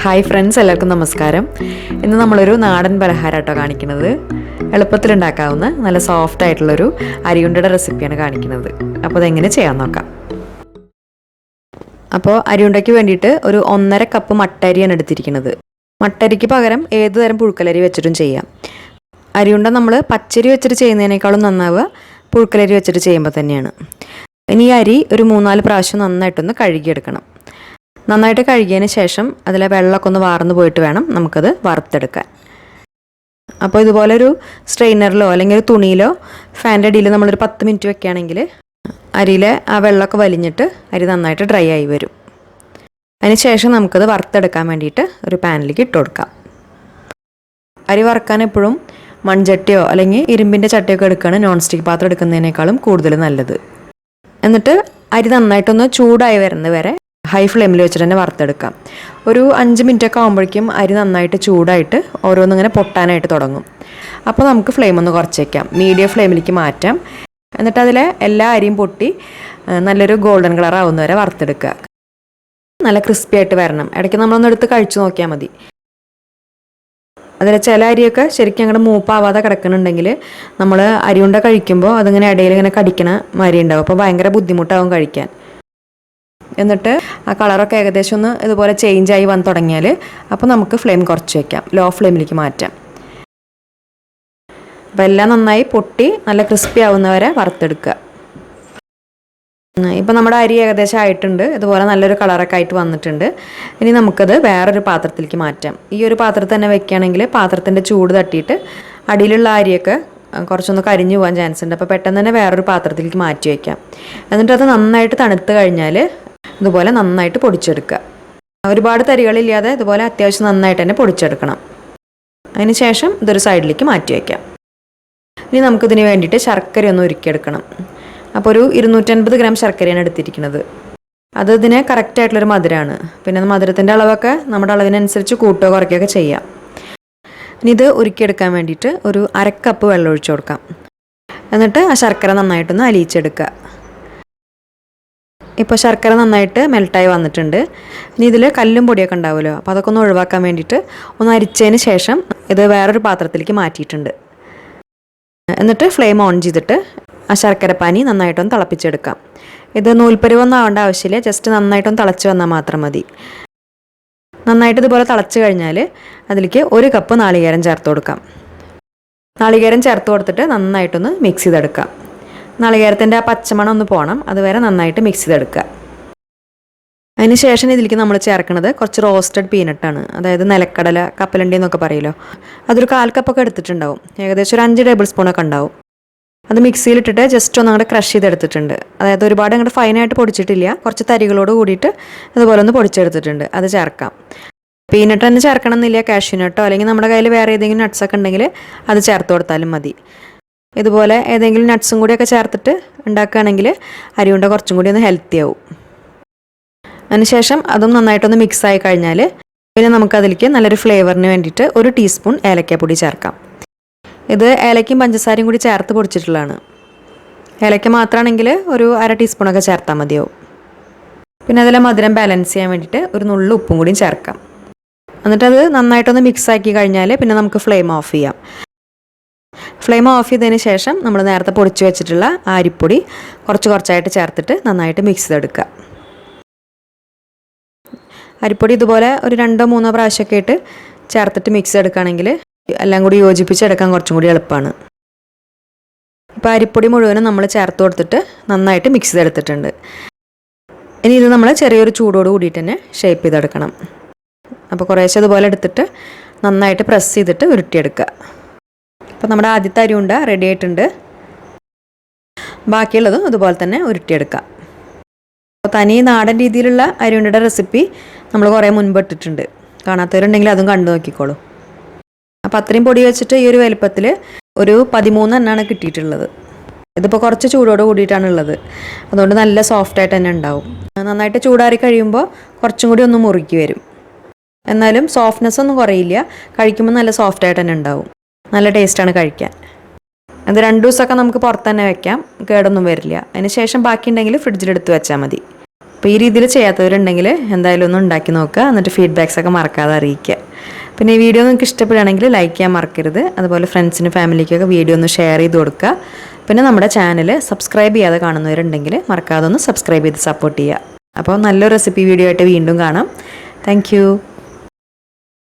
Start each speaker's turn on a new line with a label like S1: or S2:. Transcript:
S1: Hi friends, എല്ലാവർക്കും നമസ്കാരം. ഇന്ന് നമ്മളൊരു നാടൻ പലഹാരമാട്ടോ കാണിക്കുന്നത്. എളുപ്പത്തിലുണ്ടാക്കാവുന്ന നല്ല സോഫ്റ്റ് ആയിട്ടുള്ളൊരു അരിയുണ്ടയുടെ റെസിപ്പിയാണ് കാണിക്കുന്നത്. അപ്പോൾ അതെങ്ങനെ ചെയ്യാൻ നോക്കാം. അപ്പോൾ അരിയുണ്ടയ്ക്ക് വേണ്ടിയിട്ട് ഒരു 1.5 കപ്പ് മട്ടരിയാണ് എടുത്തിരിക്കുന്നത്. മട്ടരിക്ക് പകരം ഏത് തരം പുഴുക്കലരി വെച്ചിട്ടും ചെയ്യാം. അരിയുണ്ട നമ്മൾ പച്ചരി വെച്ചിട്ട് ചെയ്യുന്നതിനേക്കാളും നന്നാവുക പുഴുക്കലരി വെച്ചിട്ട് ചെയ്യുമ്പോൾ തന്നെയാണ്. ഇനി ഈ അരി ഒരു 3-4 പ്രാവശ്യം നന്നായിട്ടൊന്ന് കഴുകിയെടുക്കണം. നന്നായിട്ട് കഴുകിയതിന് ശേഷം അതിലെ വെള്ളമൊക്കെ ഒന്ന് വാർന്നു പോയിട്ട് വേണം നമുക്കത് വറുത്തെടുക്കാൻ. അപ്പോൾ ഇതുപോലെ ഒരു സ്ട്രെയിനറിലോ അല്ലെങ്കിൽ ഒരു തുണിയിലോ ഫാൻ്റെ അടിയിൽ നമ്മളൊരു 10 മിനിറ്റ് വെക്കുകയാണെങ്കിൽ അരിയിലെ ആ വെള്ളമൊക്കെ വലിഞ്ഞിട്ട് അരി നന്നായിട്ട് ഡ്രൈ ആയി വരും. അതിന് ശേഷം നമുക്കത് വറുത്തെടുക്കാൻ വേണ്ടിയിട്ട് ഒരു പാനിലേക്ക് ഇട്ട് കൊടുക്കാം. അരി വറുക്കാൻ എപ്പോഴും മൺചട്ടിയോ അല്ലെങ്കിൽ ഇരുമ്പിൻ്റെ ചട്ടിയൊക്കെ എടുക്കുകയാണ് നോൺ സ്റ്റിക്ക് പാത്രം എടുക്കുന്നതിനേക്കാളും കൂടുതൽ നല്ലത്. എന്നിട്ട് അരി നന്നായിട്ടൊന്ന് ചൂടായി വരുന്നത് വരെ ഹൈ ഫ്ലെയിമിൽ വെച്ചിട്ട് തന്നെ വറുത്തെടുക്കാം. ഒരു 5 മിനിറ്റൊക്കെ ആകുമ്പോഴേക്കും അരി നന്നായിട്ട് ചൂടായിട്ട് ഓരോന്നിങ്ങനെ പൊട്ടാനായിട്ട് തുടങ്ങും. അപ്പോൾ നമുക്ക് ഫ്ലെയിം ഒന്ന് കുറച്ച് വയ്ക്കാം, മീഡിയം ഫ്ലെയിമിലേക്ക് മാറ്റാം. എന്നിട്ട് അതിലെ എല്ലാ അരിയും പൊട്ടി നല്ലൊരു ഗോൾഡൻ കളർ ആവുന്നവരെ വറുത്തെടുക്കുക. നല്ല ക്രിസ്പി ആയിട്ട് വരണം. ഇടയ്ക്ക് നമ്മളൊന്ന് എടുത്ത് കഴിച്ചു നോക്കിയാൽ മതി. അതിൽ ചില അരിയൊക്കെ ശരിക്കും അങ്ങോട്ട് മൂപ്പാവാതെ കിടക്കുന്നുണ്ടെങ്കിൽ നമ്മൾ അരിയുണ്ട കഴിക്കുമ്പോൾ അതിങ്ങനെ ഇടയിൽ ഇങ്ങനെ കടിക്കണ മാതിരി ഉണ്ടാവും. അപ്പോൾ ഭയങ്കര ബുദ്ധിമുട്ടാവും കഴിക്കാൻ. എന്നിട്ട് ആ കളറൊക്കെ ഏകദേശം ഒന്ന് ഇതുപോലെ ചേഞ്ചായി വന്ന് തുടങ്ങിയാൽ അപ്പോൾ നമുക്ക് ഫ്ലെയിം കുറച്ച് വയ്ക്കാം, ലോ ഫ്ലെയിമിലേക്ക് മാറ്റാം. അപ്പോൾ എല്ലാം നന്നായി പൊട്ടി നല്ല ക്രിസ്പി ആവുന്നവരെ വറുത്തെടുക്കുക. ഇപ്പോൾ നമ്മുടെ അരി ഏകദേശം ആയിട്ടുണ്ട്. ഇതുപോലെ നല്ലൊരു കളറൊക്കെ ആയിട്ട് വന്നിട്ടുണ്ട്. ഇനി നമുക്കത് വേറൊരു പാത്രത്തിലേക്ക് മാറ്റാം. ഈ ഒരു പാത്രത്തിൽ തന്നെ വെക്കുകയാണെങ്കിൽ പാത്രത്തിൻ്റെ ചൂട് തട്ടിയിട്ട് അടിയിലുള്ള അരിയൊക്കെ കുറച്ചൊന്ന് കരിഞ്ഞു പോകാൻ ചാൻസ് ഉണ്ട്. അപ്പോൾ പെട്ടെന്ന് തന്നെ വേറൊരു പാത്രത്തിലേക്ക് മാറ്റി വയ്ക്കാം. എന്നിട്ട് അത് നന്നായിട്ട് തണുത്ത് കഴിഞ്ഞാൽ ഇതുപോലെ നന്നായിട്ട് പൊടിച്ചെടുക്കുക. ഒരുപാട് തരികളില്ലാതെ ഇതുപോലെ അത്യാവശ്യം നന്നായിട്ട് തന്നെ പൊടിച്ചെടുക്കണം. അതിന് ശേഷം ഇതൊരു സൈഡിലേക്ക് മാറ്റി വയ്ക്കാം. ഇനി നമുക്കിതിന് വേണ്ടിയിട്ട് ശർക്കര ഒന്ന് ഉരുക്കിയെടുക്കണം. അപ്പോൾ ഒരു 250 ഗ്രാം ശർക്കരയാണ് എടുത്തിരിക്കുന്നത്. അത് ഇതിന് കറക്റ്റായിട്ടുള്ളൊരു മധുരമാണ്. പിന്നെ മധുരത്തിൻ്റെ അളവൊക്കെ നമ്മുടെ അളവിനനുസരിച്ച് കൂട്ടുകയോ കുറയ്ക്കുകയൊക്കെ ചെയ്യാം. ഇനി ഇത് ഉരുക്കിയെടുക്കാൻ വേണ്ടിയിട്ട് ഒരു 1/2 കപ്പ് വെള്ളം ഒഴിച്ചു കൊടുക്കാം. എന്നിട്ട് ആ ശർക്കര നന്നായിട്ടൊന്ന് അലിയിച്ചെടുക്കുക. ഇപ്പോൾ ശർക്കര നന്നായിട്ട് മെൽട്ടായി വന്നിട്ടുണ്ട്. ഇനി ഇതിൽ കല്ലും പൊടിയൊക്കെ ഉണ്ടാവുമല്ലോ, അപ്പോൾ അതൊക്കെ ഒന്ന് ഒഴിവാക്കാൻ വേണ്ടിയിട്ട് ഒന്ന് അരിച്ചതിന് ശേഷം ഇത് വേറൊരു പാത്രത്തിലേക്ക് മാറ്റിയിട്ടുണ്ട്. എന്നിട്ട് ഫ്ലെയിം ഓൺ ചെയ്തിട്ട് ആ ശർക്കരപ്പാനി നന്നായിട്ടൊന്ന് തിളപ്പിച്ചെടുക്കാം. ഇത് നൂൽപ്പരുവൊന്നും ആവേണ്ട ആവശ്യമില്ല, ജസ്റ്റ് നന്നായിട്ടൊന്ന് തിളച്ച് വന്നാൽ മാത്രം മതി. നന്നായിട്ട് ഇതുപോലെ തിളച്ച് കഴിഞ്ഞാൽ അതിലേക്ക് 1 കപ്പ് നാളികേരം ചേർത്ത് കൊടുക്കാം. നാളികേരം ചേർത്ത് കൊടുത്തിട്ട് നന്നായിട്ടൊന്ന് മിക്സ് ചെയ്തെടുക്കാം. നാളികേരത്തിൻ്റെ ആ പച്ചമണം ഒന്ന് പോകണം, അതുവരെ നന്നായിട്ട് മിക്സ് ചെയ്തെടുക്കുക. അതിന് ശേഷം ഇതിലേക്ക് നമ്മൾ ചേർക്കുന്നത് കുറച്ച് റോസ്റ്റഡ് പീനട്ടാണ്. അതായത് നിലക്കടല, കപ്പലണ്ടി എന്നൊക്കെ പറയുമല്ലോ. അതൊരു 1/4 കപ്പൊക്കെ എടുത്തിട്ടുണ്ടാവും. ഏകദേശം ഒരു 5 ടേബിൾ സ്പൂണൊക്കെ ഉണ്ടാവും. അത് മിക്സിയിലിട്ടിട്ട് ജസ്റ്റ് ഒന്ന് അങ്ങോട്ട് ക്രഷ് ചെയ്തെടുത്തിട്ടുണ്ട്. അതായത് ഒരുപാട് അങ്ങോട്ട് ഫൈനായിട്ട് പൊടിച്ചിട്ടില്ല, കുറച്ച് തരികളോട് കൂടിയിട്ട് അതുപോലെ ഒന്ന് പൊടിച്ചെടുത്തിട്ടുണ്ട്. അത് ചേർക്കാം. പീനട്ട് തന്നെ ചേർക്കണം എന്നില്ല, കാഷ്യൂനട്ടോ അല്ലെങ്കിൽ നമ്മുടെ കയ്യിൽ വേറെ ഏതെങ്കിലും നട്ട്സൊക്കെ ഉണ്ടെങ്കിൽ അത് ചേർത്ത് കൊടുത്താലും മതി. ഇതുപോലെ ഏതെങ്കിലും നട്ട്സും കൂടിയൊക്കെ ചേർത്തിട്ട് ഉണ്ടാക്കുകയാണെങ്കിൽ അരിയുണ്ട കുറച്ചും കൂടി ഒന്ന് ഹെൽത്തി ആവും. അതിനുശേഷം അതും നന്നായിട്ടൊന്ന് മിക്സായി കഴിഞ്ഞാൽ പിന്നെ നമുക്കതിലേക്ക് നല്ലൊരു ഫ്ലേവറിന് വേണ്ടിയിട്ട് 1 ടീസ്പൂൺ ഏലക്കാപ്പൊടി ചേർക്കാം. ഇത് ഏലക്കയും പഞ്ചസാരയും കൂടി ചേർത്ത് പൊടിച്ചിട്ടുള്ളതാണ്. ഏലക്ക മാത്രമാണെങ്കിൽ ഒരു 1/2 ടീസ്പൂണൊക്കെ ചേർത്താൽ മതിയാവും. പിന്നെ അതിലെ മധുരം ബാലൻസ് ചെയ്യാൻ വേണ്ടിയിട്ട് ഒരു നുള്ളു ഉപ്പും കൂടിയും ചേർക്കാം. എന്നിട്ടത് നന്നായിട്ടൊന്ന് മിക്സാക്കി കഴിഞ്ഞാൽ പിന്നെ നമുക്ക് ഫ്ലെയിം ഓഫ് ചെയ്യാം. ഫ്ലെയിം ഓഫ് ചെയ്തതിന് ശേഷം നമ്മൾ നേരത്തെ പൊടിച്ച് വെച്ചിട്ടുള്ള അരിപ്പൊടി കുറച്ചായിട്ട് ചേർത്തിട്ട് നന്നായിട്ട് മിക്സ് ചെയ്തെടുക്കുക. അരിപ്പൊടി ഇതുപോലെ ഒരു 2-3 പ്രാവശ്യമൊക്കെ ആയിട്ട് ചേർത്തിട്ട് മിക്സ് എടുക്കുകയാണെങ്കിൽ എല്ലാം കൂടി യോജിപ്പിച്ചെടുക്കാൻ കുറച്ചും കൂടി എളുപ്പമാണ്. ഇപ്പോൾ അരിപ്പൊടി മുഴുവനും നമ്മൾ ചേർത്ത് കൊടുത്തിട്ട് നന്നായിട്ട് മിക്സ് ചെയ്തെടുത്തിട്ടുണ്ട്. ഇനി ഇത് നമ്മൾ ചെറിയൊരു ചൂടോട് കൂടിയിട്ട് തന്നെ ഷേപ്പ് ചെയ്തെടുക്കണം. അപ്പോൾ കുറേശ്ശെ ഇതുപോലെ എടുത്തിട്ട് നന്നായിട്ട് പ്രസ് ചെയ്തിട്ട് ഉരുട്ടിയെടുക്കുക. അപ്പോൾ നമ്മുടെ ആദ്യത്തെ അരിയുണ്ട റെഡി ആയിട്ടുണ്ട്. ബാക്കിയുള്ളതും അതുപോലെ തന്നെ ഉരുട്ടിയെടുക്കാം. അപ്പോൾ തനി നാടൻ രീതിയിലുള്ള അരിയുണ്ടയുടെ റെസിപ്പി നമ്മൾ കുറേ മുൻപ് ഇട്ടിട്ടുണ്ട്. കാണാത്തവരുണ്ടെങ്കിൽ അതും കണ്ടു നോക്കിക്കോളൂ. അപ്പോൾ അത്രയും പൊടി വെച്ചിട്ട് ഈ ഒരു വലുപ്പത്തിൽ ഒരു 13 എണ്ണമാണ് കിട്ടിയിട്ടുള്ളത്. ഇതിപ്പോൾ കുറച്ച് ചൂടോട് കൂടിയിട്ടാണ് ഉള്ളത്. അതുകൊണ്ട് നല്ല സോഫ്റ്റായിട്ട് തന്നെ ഉണ്ടാവും. നന്നായിട്ട് ചൂടാറി കഴിയുമ്പോൾ കുറച്ചും കൂടി ഒന്ന് മുറുക്കി വരും. എന്നാലും സോഫ്റ്റ്നെസ് ഒന്നും കുറയില്ല. കഴിക്കുമ്പോൾ നല്ല സോഫ്റ്റായിട്ട് തന്നെ ഉണ്ടാവും. നല്ല ടേസ്റ്റാണ് കഴിക്കാൻ. അത് 2 ദിവസമൊക്കെ നമുക്ക് പുറത്ത് തന്നെ വെക്കാം, കേടൊന്നും വരില്ല. അതിന് ശേഷം ബാക്കി ഉണ്ടെങ്കിൽ ഫ്രിഡ്ജിലെടുത്ത് വെച്ചാൽ മതി. അപ്പോൾ ഈ രീതിയിൽ ചെയ്യാത്തവരുണ്ടെങ്കിൽ എന്തായാലും ഒന്ന് ഉണ്ടാക്കി നോക്കുക. എന്നിട്ട് ഫീഡ്ബാക്സൊക്കെ മറക്കാതെ അറിയിക്കുക. പിന്നെ ഈ വീഡിയോ നിങ്ങൾക്ക് ഇഷ്ടപ്പെടുകയാണെങ്കിൽ ലൈക്ക് ചെയ്യാൻ മറക്കരുത്. അതുപോലെ ഫ്രണ്ട്സിനും ഫാമിലിക്കൊക്കെ വീഡിയോ ഒന്ന് ഷെയർ ചെയ്ത് കൊടുക്കുക. പിന്നെ നമ്മുടെ ചാനൽ സബ്സ്ക്രൈബ് ചെയ്യാതെ കാണുന്നവരുണ്ടെങ്കിൽ മറക്കാതെ ഒന്ന് സബ്സ്ക്രൈബ് ചെയ്ത് സപ്പോർട്ട് ചെയ്യുക. അപ്പോൾ നല്ലൊരു റെസിപ്പി വീഡിയോ ആയിട്ട് വീണ്ടും കാണാം. താങ്ക്